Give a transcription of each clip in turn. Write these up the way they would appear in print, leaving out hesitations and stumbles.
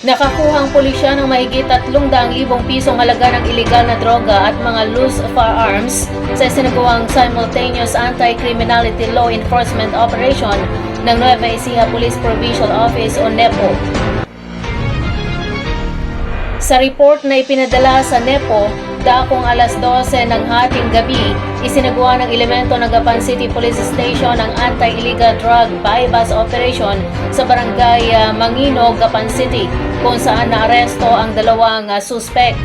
Nakakuhang pulisya ng mahigit 300,000 pisong halaga ng iligal na droga at mga loose firearms sa isinagawang simultaneous anti-criminality law enforcement operation ng Nueva Ecija Police Provincial Office o NEPO. Sa report na ipinadala sa NEPO, dakong alas 12 ng hating gabi, isinagawa ng elemento ng Gapan City Police Station ang anti-illegal drug bypass operation sa barangay Manginog, Gapan City, kung saan naaresto ang dalawang suspect.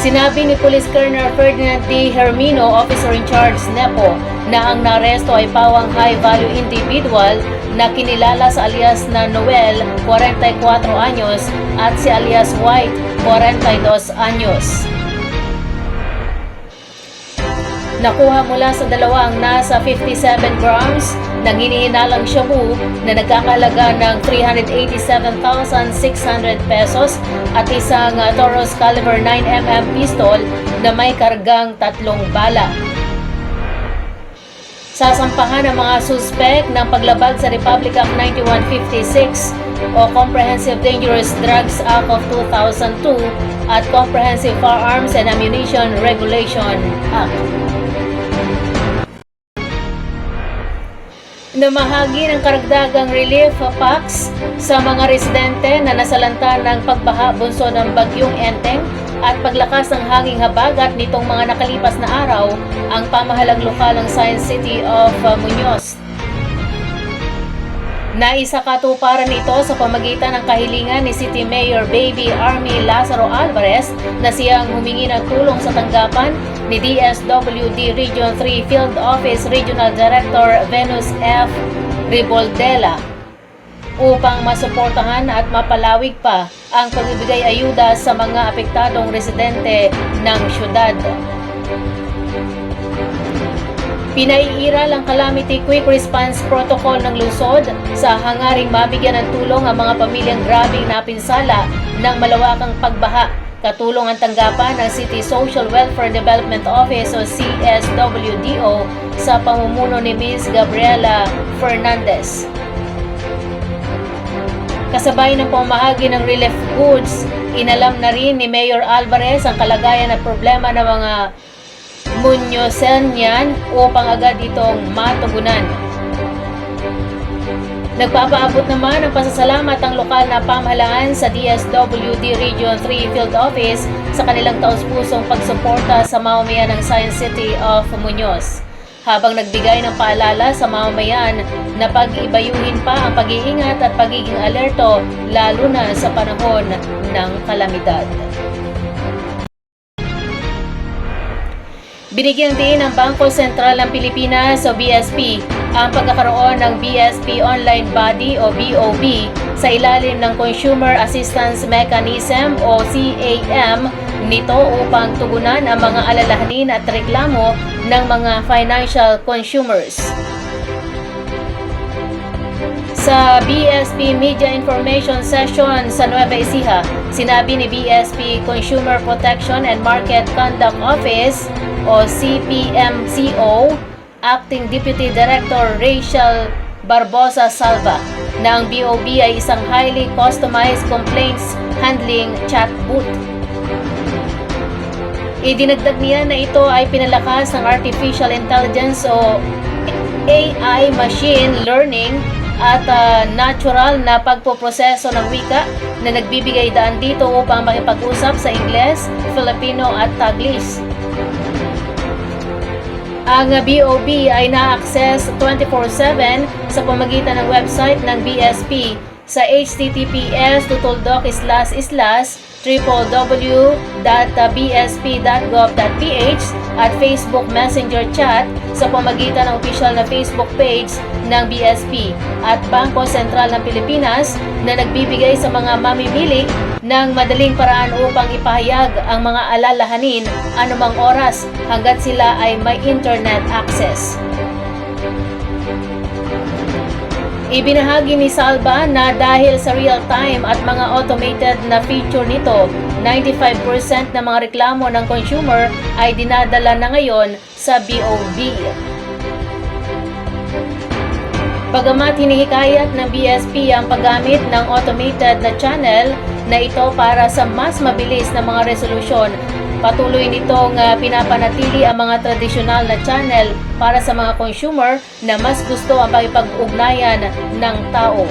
Sinabi ni Police Colonel Ferdinand D. Hermino, Officer in Charge NEPO, na ang naaresto ay pawang high-value individual na kinilala sa alias na Noel, 44 anyos, at si alias White, 42 anyos. Nakuha mula sa dalawa ang nasa 57 grams ng hinihinalang shabu na nagkakalaga ng 387,600 pesos at isang Taurus caliber 9mm pistol na may kargang 3 bala. Sasampahan ang mga suspek ng paglabag sa Republic Act 9156 o Comprehensive Dangerous Drugs Act of 2002 at Comprehensive Firearms and Ammunition Regulation Act. Namahagi ng karagdagang relief packs sa mga residente na nasalanta ng pagbaha bunsod ng Bagyong Enteng at paglakas ng hanging habagat nitong mga nakalipas na araw ang pamahalang lokal ng Science City of Muñoz. Naisakatuparan ito sa pamagitan ng kahilingan ni City Mayor Baby Army Lazaro Alvarez na siyang humingi ng tulong sa tanggapan ni DSWD Region 3 Field Office Regional Director Venus F. Riboldela upang masuportahan at mapalawig pa ang pagbibigay ayuda sa mga apektadong residente ng syudad. Pinaiiral ang Calamity Quick Response Protocol ng lungsod sa hangaring mabigyan ng tulong ang mga pamilyang grabing napinsala ng malawakang pagbaha. Katulong ang tanggapan ng City Social Welfare Development Office o CSWDO sa pamumuno ni Ms. Gabriela Fernandez. Kasabay ng pamahagi ng relief goods, inalam na rin ni Mayor Alvarez ang kalagayan at problema ng mga Muñozenyan upang agad itong matugunan. Nagpapaabot naman ng pasasalamat ang lokal na pamahalaan sa DSWD Region 3 Field Office sa kanilang taus-pusong pagsuporta sa mamamayan ng Science City of Muñoz, habang nagbigay ng paalala sa mamamayan na pag-ibayuhin pa ang pag-iingat at pagiging alerto lalo na sa panahon ng kalamidad. Binigyan din ng Bangko Sentral ng Pilipinas o BSP ang pagkakaroon ng BSP Online Body o BOB sa ilalim ng Consumer Assistance Mechanism o CAM nito upang tugunan ang mga alalahanin at reklamo ng mga financial consumers. Sa BSP Media Information Session sa Nueva Ecija, sinabi ni BSP Consumer Protection and Market Conduct Office o CPMCO Acting Deputy Director Rachel Barbosa Salva na ang BOB ay isang highly customized complaints handling chatbot. Idinagdag niya na ito ay pinalakas ng Artificial Intelligence o AI Machine Learning at natural na pagpoproseso ng wika na nagbibigay daan dito upang makipag-usap sa Ingles, Filipino at Taglish. Ang BOB ay na-access 24/7 sa pamagitan ng website ng BSP sa https://www.bsp.gov.ph at Facebook Messenger Chat sa pamagitan ng opisyal na Facebook page ng BSP at Bangko Sentral ng Pilipinas na nagbibigay sa mga mamimili ng madaling paraan upang ipahayag ang mga alalahanin anumang oras hanggat sila ay may internet access. Ibinahagi ni Salva na dahil sa real-time at mga automated na feature nito, 95% ng mga reklamo ng consumer ay dinadala na ngayon sa BOB. Bagamat hinihikayat ng BSP ang paggamit ng automated na channel na ito para sa mas mabilis na mga resolusyon, patuloy nitong pinapanatili ang mga tradisyonal na channel para sa mga consumer na mas gusto ang pakipag-ugnayan ng tao.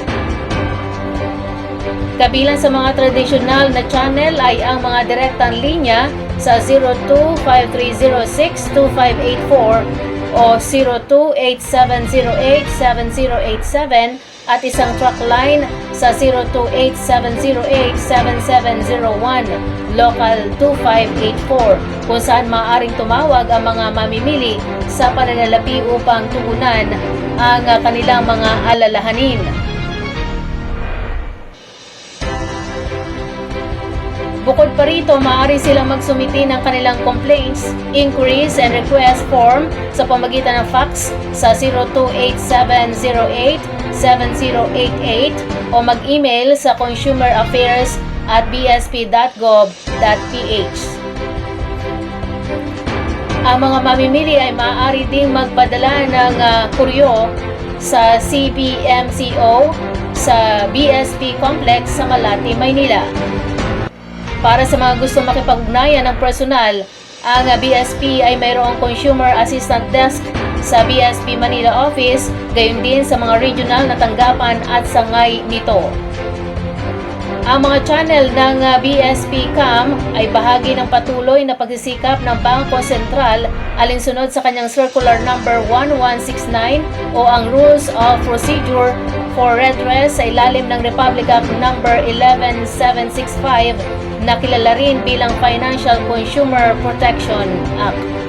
Kabilang sa mga tradisyonal na channel ay ang mga direktang linya sa 0253062584 o 0287087087 at isang truck line sa 0287087701 Local 2584 kung saan maaaring tumawag ang mga mamimili sa pananalapi upang tugunan ang kanilang mga alalahanin. Bukod pa rito, maaari silang magsumiti ng kanilang complaints, inquiries, and request form sa pamagitan ng fax sa 02708-7088 o mag-email sa consumeraffairs@bsp.gov.ph. Ang mga mamimili ay maaari ding magpadala ng kuryo sa CBMCO sa BSP Complex sa Malate, Maynila. Para sa mga gusto makipag-ugnayan ng personal, ang BSP ay mayroong Consumer Assistant Desk sa BSP Manila Office, gayon din sa mga regional na tanggapan at sangay nito. Ang mga channel ng BSP CAM ay bahagi ng patuloy na pagsisikap ng Bangko Sentral alinsunod sa kanyang Circular Number 1169 o ang Rules of Procedure for Redress sa ilalim ng Republic Act Number 11765 na kilala rin bilang Financial Consumer Protection Act.